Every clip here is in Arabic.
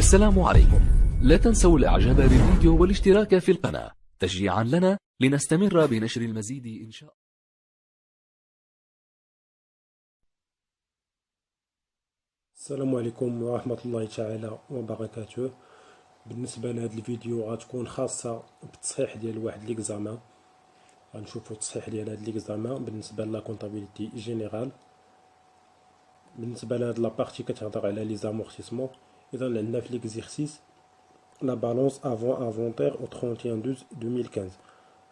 السلام عليكم. لا تنسوا الإعجاب بالفيديو والاشتراك في القناة تشجيعا لنا لنستمر بنشر المزيد إن شاء الله. السلام عليكم ورحمة الله تعالى وبركاته. بالنسبة لهذا الفيديو غتكون خاصة بالتصحيح ديال واحد ليكزامان. غنشوفو التصحيح ديال هاد ليكزامان بالنسبة لا كونطابيليتي جينيرال. بالنسبة لهاد لابارتي كتهضر على لي زامورتيسمون. إذا عندنا في ليكزيرسيس لا بالونس افون افونتير او 31/12/2015.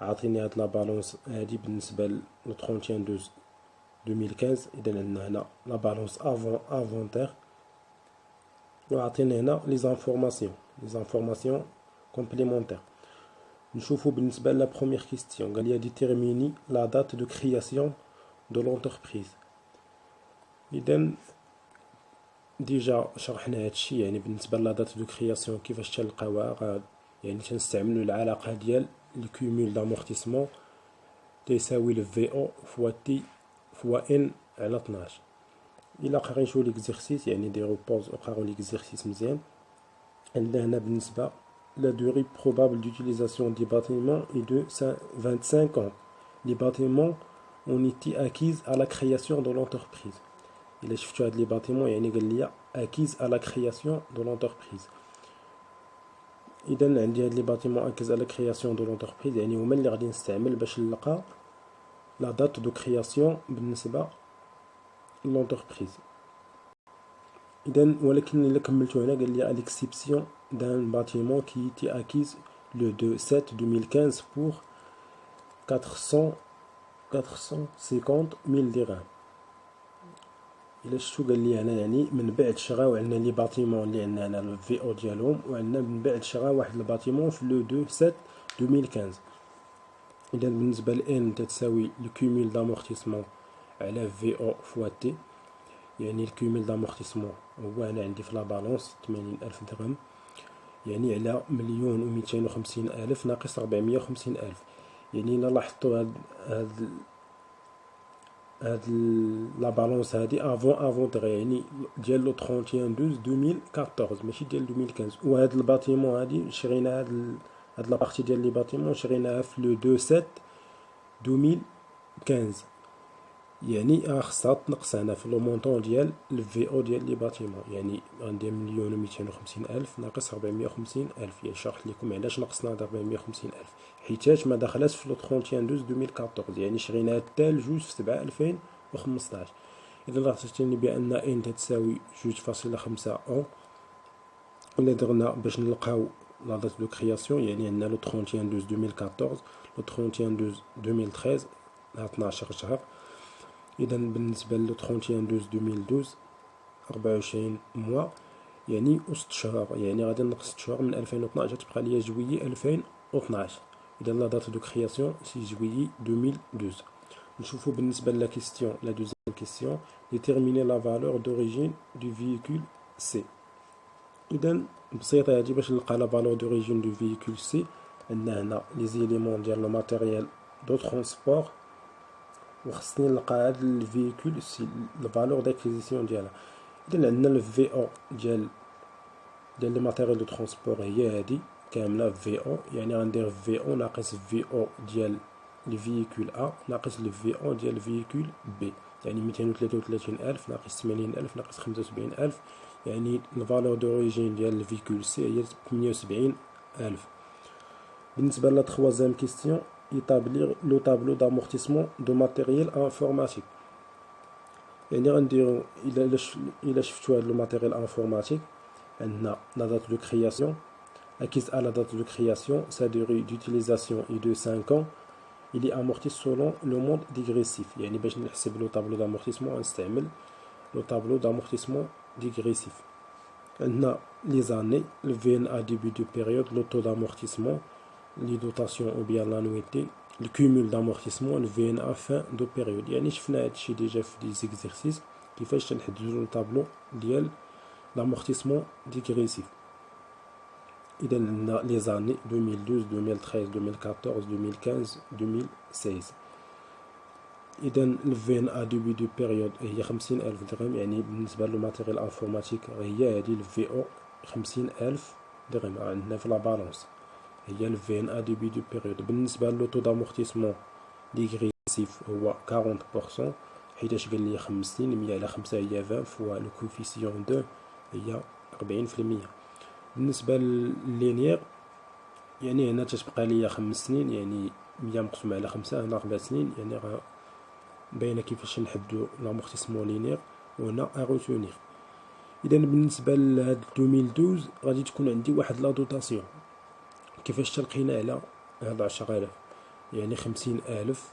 عاطيني هاد لا بالونس هادي بالنسبة ل 31/12/2015. إذا عندنا هنا لا بالونس افون افونتير وعطينا هنا لي زانفورماسيون كومبليمونتير. نشوفو بالنسبة لا بروميير كيستيون قال لي ديتيرميني لا دات دو كرياسيون دو لونتربريز. إذا ديجا شرحنا هادشي، يعني بالنسبة لا دات دو كرياسيون كيفاش تلقاوها. يعني تنستعملو العلاقة ديال الكومول دامورتيسمون تيساوي لو في او فوا تي فوا ان على 12. إلا قرينا شو ليكزيرسيس يعني ديرو بوز وقراو ليكزيرسيس مزيان. عندنا هنا بالنسبة la durée probable d'utilisation des bâtiments est de 25 ans. Les bâtiments ont été acquis à la création de l'entreprise. إلا شفتو هاد لي باتيمون يعني قال لي acquis à la création de l'entreprise. إذا عندي هاد لي باتيمون acquis à la création de l'entreprise يعني هما اللي غادي نستعمل باش نلقى لا دات دو كرياسيون بالنسبة لونتربريز. إذا ولكن إلا كملتو هنا قال لي à l'exception d'un bâtiment qui était acquis le 2/7/2015 pour 450 000 dirhams. إلا شفتو قال لي هنا يعني من بعد شراو عندنا لي باتيمون اللي عندنا هنا لو في او ديالهم، وعندنا من بعد شراو واحد الباتيمون في لو 2/7/2015. إذا بالنسبة ل ان تتساوي الكومول دامورتيسمون على في او فوا تي. يعني الكومول دامورتيسمون هو أنا عندي في لا بالونس 80,000 درهم، يعني على 1,250,000 ناقص 450,000. يعني إلا لاحظتو هاد لا بالونس هادي افونتيغ يعني ديال لو 31/12/2014 ماشي ديال 2015. وهاد الباتيمون هادي شرينا هاد لابارتي ديال لي باتيمون شريناها في لو 2/7/2015. يعني خصها تنقص هنا في لو مونطون ديال الفي او ديال لي باتيمون، يعني غندير 1,250,000 ناقص 450,000. يعني شرحت لكم علاش نقصنا هاد 450,000، حيتاش ما دخلاتش في لو 31/12/2014، يعني شريناها حتى لجوج في 7/2015. إذا لاحظتني بأن ان تتساوي 2.5 أون. إلا درنا باش نلقاو لا دات دو كرياسيون يعني عندنا لو 31/12/2014 لو 31/12/2013 12 شهر. إذا بالنسبة لو 31/12/2012 24 موا يعني وست شهور، يعني غادي نقص 6 شهور من 2012 تبقى ليا جويي 2012. إذا لا دات دو كرياسيون سي جويي 2012. نشوفو بالنسبة لا كيستيون لا دوزيام كيستيون ديتيرميني لا فالور دوريجين دو فييكول سي. إذا بسيطة هادي باش نلقى لا فالور دوريجين دو فييكول سي. عندنا هنا لي زيليمون ديال لو ماتيريال دو ترونسبور، وخصني نلقى هاد الفييكول سي الفالور داكيزيسيون ديالها. إذا عندنا الفي او ديال لي ماتيريال دو ترونسبور هي هادي كاملة في او، يعني غندير في او ناقص في او ديال لي فييكول ا ناقص لي في او ديال الفييكول بي، يعني 233,000 ناقص 80,000 ناقص 75,000. يعني الفالور دوريجين ديال الفييكول سي هي 78,000. بالنسبة لا تخوازيام كيستيون établir le tableau d'amortissement de matériel informatique. يعني غنديرو إلا شفتو هاد لو ماتيريال انفورماتيك عندنا لا دات دو كرياسيون acquise à la date de création, sa durée d'utilisation est de 5 ans. Il est amorti selon le mode dégressif. يعني باش نحسب لو طابلو d'amortissement غنستعمل لو طابلو d'amortissement dégressif. عندنا لي زاني le VNA début de période, le taux d'amortissement, les dotations ou bien l'annuité, le cumul d'amortissement, le VNA fin de période. يعني شفنا هادشي ديجا في دي زيكزيرسيس كيفاش تنحددو الطابلو ديال l'amortissement dégressif. إذا عندنا لي زاني 2012 2013 2014 2015 2016. إذا الفين أ دوبي دو بيريود هي 50,000 درهم، يعني بالنسبة للماتيريال انفورماتيك هي هادي الفي او 50,000 درهم عندنا في لا بالونس، هي ال VNA ديبي دو بيريود. بالنسبة للوطو دامورتيسمون ديغريسيف هو 40%، حيتاش قال لي 5 سنين، 100 على 5 هي 20 فوا لو كوفيسيون 2 هي 40%. بالنسبة لللينيير يعني هنا تتبقى ليا 5 سنين، يعني 100 مقسومة على 5 هنا 4 سنين، يعني راه باينة كيفاش نحدو لامورتيسمون لينيير وهنا اغوتونيغ. اذا بالنسبة لهاد 2012 غادي تكون عندي واحد لا دوطاسيون. كيفاش تلقينا على هاد 10,000؟ يعني 50,000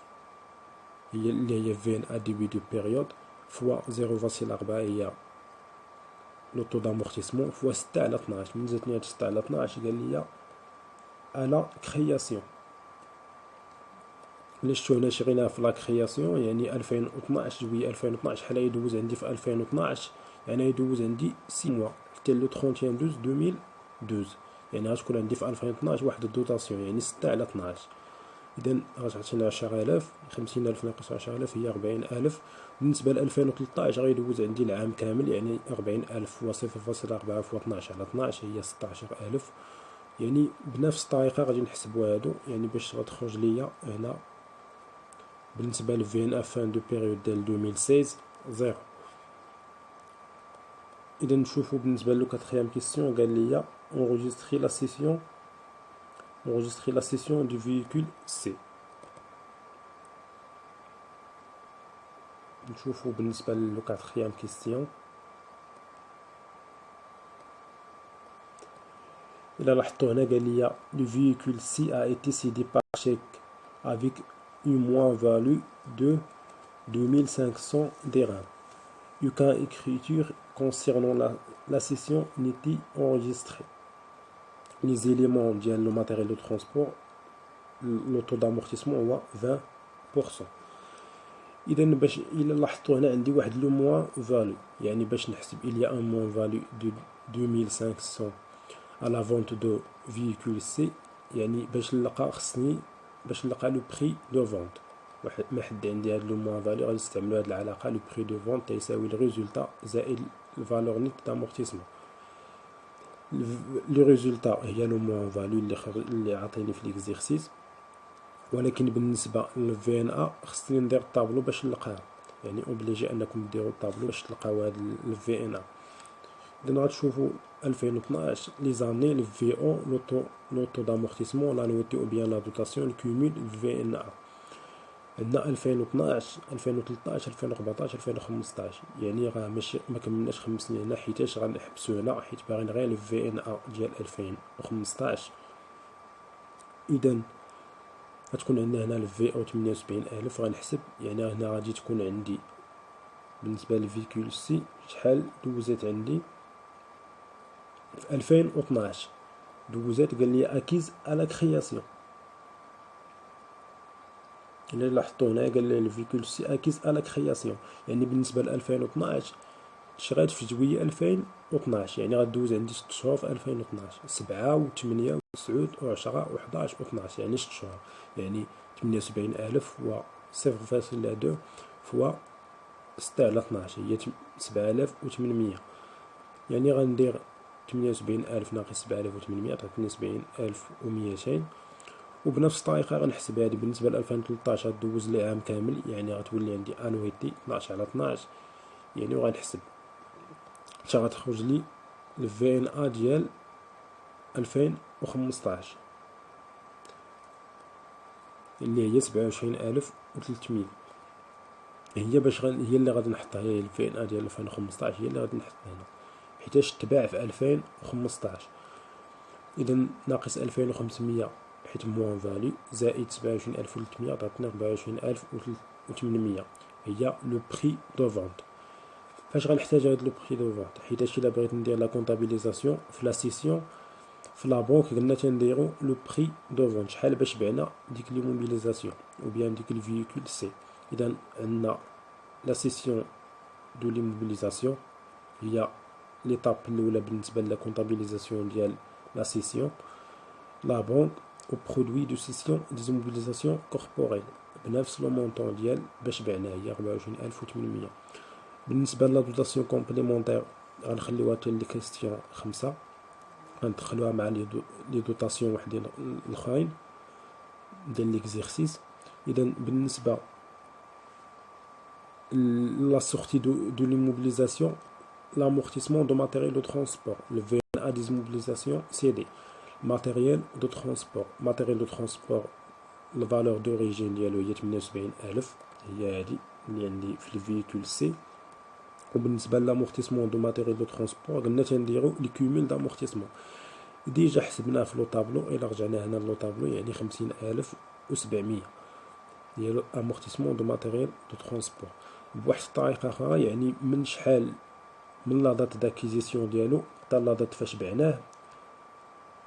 هي اللي هي VNA ديبي دو بيريود فوا 0.4 هي لو طو دامورتيسمون فوا 6 على 12. من زدتني هاد 6 على 12 قال لي على كرياسيون. الا شفتو هنا شغيناها في لا كرياسيون يعني 2012 جويي 2012 حنا يدوز عندي في 2012، يعني يدوز عندي 6 موا حتى لو 31 12 2012، يعني غتكون عندي في 2012 واحد الدوطاسيون يعني 6 على 12. اذا غتعطينا 10,000، 50,000 ناقص 10,000 هي 40,000. بالنسبة ل 2013 غيدوز عندي العام كامل، يعني 40,000 فوا 0.4 فوا 12 على 12 هي 16,000. يعني بنفس الطريقة غادي نحسبو هادو، يعني باش غتخرج ليا هنا بالنسبة ل VNA فان دو بيريود ديال 2016 0. إذا نشوفو بالنسبة لو كاتخيام كيسيون قال ليا enregistrer la session du véhicule C. نشوفو بالنسبة لو كاتخيام كيسيون. إلا لاحظتو هنا قال ليا le véhicule C a été cédé par chèque avec une moins-value de 2500 dirhams. Aucune écriture concernant la session n'était enregistrée. Les éléments ديال le matériel de transport le taux d'amortissement هو 20%. إذا باش إلا لاحظتو هنا عندي واحد لو موان فالو، يعني باش نحسب il y a un moins value de 2500 à la vente de véhicule C، يعني باش نلقى خصني باش نلقى لو بري دو فونت. واحد ما حد عندي هاد لو موان فالو غادي نستعملو هاد العلاقة لو بري دو فونت تيساوي الريزولتا زائد الفالور نيت دامورتيسمون. لو ريزولتا هي لو موان فالو اللي عاطيني في ليكزيرسيس، ولكن بالنسبة للفي ان ا خصني ندير الطابلو باش نلقاها، يعني اوبليجي انكم ديروا الطابلو باش تلقاو هاد الفي ان ا. اذا غتشوفوا 2012 لي زاني الفي او لوطو دامورتيسمون لا نوتي او بيان لا دوطاسيون الكومول الفي ان ا. عندنا 2012 2013 2014 2015، يعني راه ماشي ما كملناش 5 سنين هنا، حيتاش غنحبسو هنا حيت باغيين غير الفي ان ا ديال 2015. اذا غتكون عندنا هنا الفي او 78,000 غنحسب، يعني هنا غادي تكون عندي بالنسبة للفيكول سي شحال دوزات عندي في 2012 دوزات قال لي اكيز على كرياسيون. إلا لاحظتو هنا قال لي الفيكول سي اكيز على كرياسيون، يعني بالنسبة ل 2012 شريت في جوية 2012، يعني غدوز عندي 6 شهور في 2012 7 و 8 و 9 و 10 و 11 و 12، يعني 6 شهور، يعني 78,000 و 0.2 فوا 6 على 12 هي 7,800. يعني غندير 78,000 ناقص 7,800 تعطيني 70,200. وبنفس الطريقة غنحسب هادي بالنسبة ل 2013 غدوز لي عام كامل، يعني غتولي عندي انويتي 12 على 12، يعني وغنحسب حتى غتخرج لي الفي ان ا ديال 2015 اللي هي 27,300. هي باش هي اللي غادي نحطها، هي الفي ان ا ديال 2015 هي اللي غادي نحطها هنا حيتاش تباع في 2015. اذا ناقص 2500 حيت موان فالي زائد 27,300 تعطينا 24,800 هي لو بري دو فونت. فاش غنحتاج هاد لو بري دو فونت؟ حيتاش الا بغيت ندير لا كونطابيليزاسيون في لا سيسيون في لا بنك قلنا تنديرو لو بري دو فونت شحال باش بعنا ديك لي موبيليزاسيون او بيان ديك الفييكول سي. اذا عندنا لا سيسيون دو لي موبيليزاسيون هي ليطاب الاولى بالنسبه لا كونطابيليزاسيون ديال لا سيسيون. لا بنك او برودوي دو سيسيون ديزموبيليزاسيون كوربوريل بنفس لو مونطون ديال باش بعنا هي 24,800. بالنسبه لا دوطاسيون كومبليمونتير غنخليوها حتى لي كاستيون 5. غندخلوها مع لي دوطاسيون وحدين الاخرين ديال ليكزيرسيس. اذا بالنسبه لا سورتي دو ليموبيليزاسيون l'amortissement de matériel de transport, le VNA d'immobilisation CD, matériel de transport, la valeur d'origine ديالو هي 78000 هي هادي اللي عندي في الفيكول سي. وبالنسبه لامورتيسمون دو ماتيريال دو ترونسبور قلنا تنديرو لي كومول دامورتيسمون ديجا حسبناه في لو طابلو. الى رجعنا هنا لو طابلو يعني 50700 ديالو امورتيسمون دو ماتيريال دو ترونسبور. بواحد الطريقه اخرى يعني من شحال من لا دات داكيزيسيون ديالو حتى لا دات فاش بعناه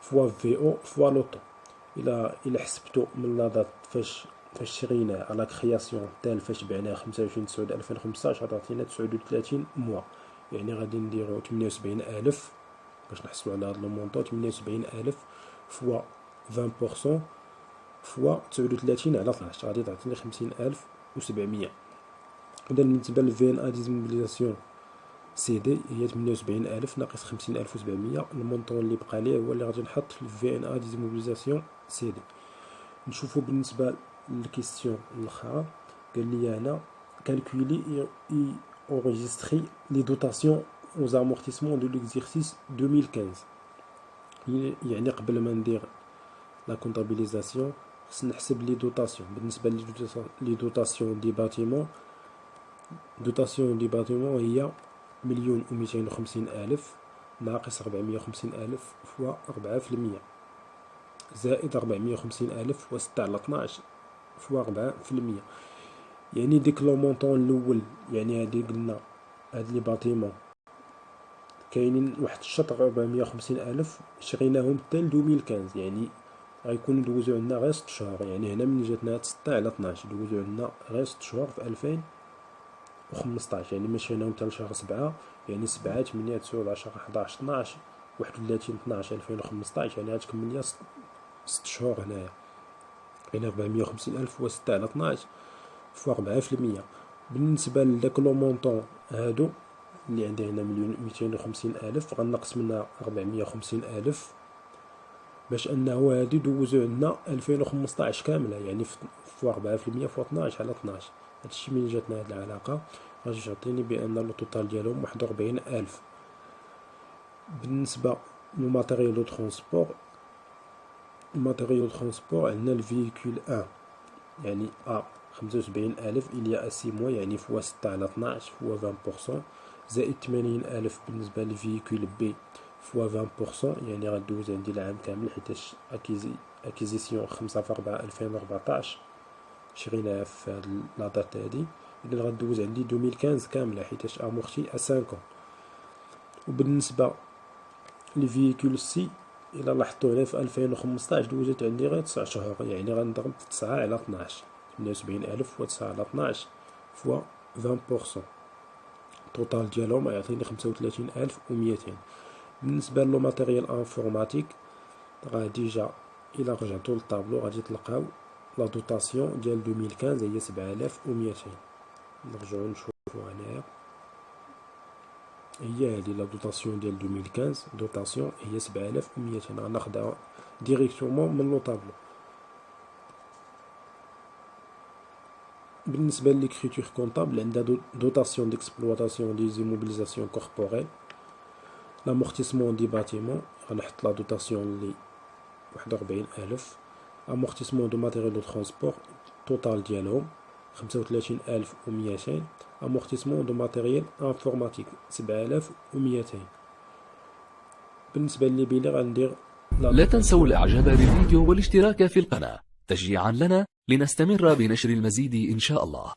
فوا في او فوا لوطو. الى حسبتو من لا دات فاش شريناه على كرياسيون تاع فاش بعناه 25/9/2015 عطاتينا 39 موا. يعني غادي نديرو 78000 باش نحصلو على هاد لو مونطو. 78000 فوا 20% فوا 39 على 12 غادي تعطيني 50700. اذا بالنسبه للفي ان ا ديزموبيليزاسيون سي دي هي 78000 ناقص 50700. المونطون اللي بقى ليه هو اللي غادي نحط في الفي ان ا ديزموبيليزاسيون سي دي. نشوفو بالنسبه للكيستيون الاخرى قال لي هنا كالكولي اي اوريجستري لي دوتاسيون aux amortissements de l'exercice 2015. يعني قبل ما ندير لا كونطابيليزاسيون خص نحسب لي دوتاسيون. بالنسبه لي دوتاسيون دي باتيمون هي 1,250,000 ناقص 450,000 فوا 4% زائد 450,000 فوا 6 على 12 فوا 4%. يعني ديك لو مونطون الاول يعني هادي قلنا هاد لي باتيمون كاينين واحد الشطر 450,000 شريناهم حتى ل 2015. يعني غيكونوا دوزو عندنا غير 6 شهور. يعني هنا من جاتنا هاد 6 على 12 دوزو عندنا غير 6 شهور في 2015. يعني ما شريناهم حتى لشهر 7 يعني 7 8 9 10 11 12 31 12 2015. يعني غتكمل ليا 6 شهور هنايا. يعني 450,000 فوا 6 على 12 فوا 4%. بالنسبه لداك لو مونطون هادو اللي عندي هنا 1,250,000 غنقص منها 450,000 باش انه هادي دوزو عندنا 2015 كامله. يعني فوا 4% فوا 12 على 12. هادشي من جاتنا هاد العلاقه غادي تعطيني بان لو توتال ديالهم 41,000. بالنسبه للماتيريال دو ترونسبور عندنا الفيكول 1 يعني ا 75,000 إليا ا 6 موا يعني فوا 6 على 12 فوا 20% زائد 80,000 بالنسبه للفيكول بي فوا 20% يعني غدوز عندي العام كامل حيتاش اكيزيسيون 5/4/2014 شريناها في هاد لا دات هادي. اذا غدوز عندي 2015 كامله حيتاش امورتي ا 5 ans. وبالنسبه للفيكول سي الى لاحظتوا هنا في 2015 دوزت عندي غير 9 شهور. يعني غنضرب في 9 على 12 78,000 فوا 9 على 12 فوا 20%. التوتال ديالهم يعطيني 35,200. بالنسبه لو ماتيريال انفورماتيك غادي ديجا الى رجعتوا للطابلو غادي تلقاو لا دوتاسيون ديال 2015 هي 7,200. نرجعوا نشوفوا هنايا هي هادي لا دوتاسيون ديال 2015 دوتاسيون هي 7,200. غناخدها ديريكتومون من لو طابلو. بالنسبه لليكريتور كونطابل عندها دوتاسيون ديكسبلواتاسيون دي زيموبيليزاسيون كوربوريل لامورتيسمون دي باتيمون غنحط لا دوتاسيون اللي 41,000. امورتيسمون دو ماتيريال دو ترونسبور توتال ديالهم 35,200. امورتيسمون دو ماتيريال انفورماتيك 7,200. بالنسبه لي بيلي غندير لا تنسوا الاعجاب بالفيديو والاشتراك في القناة تشجيعا لنا لنستمر بنشر المزيد إن شاء الله.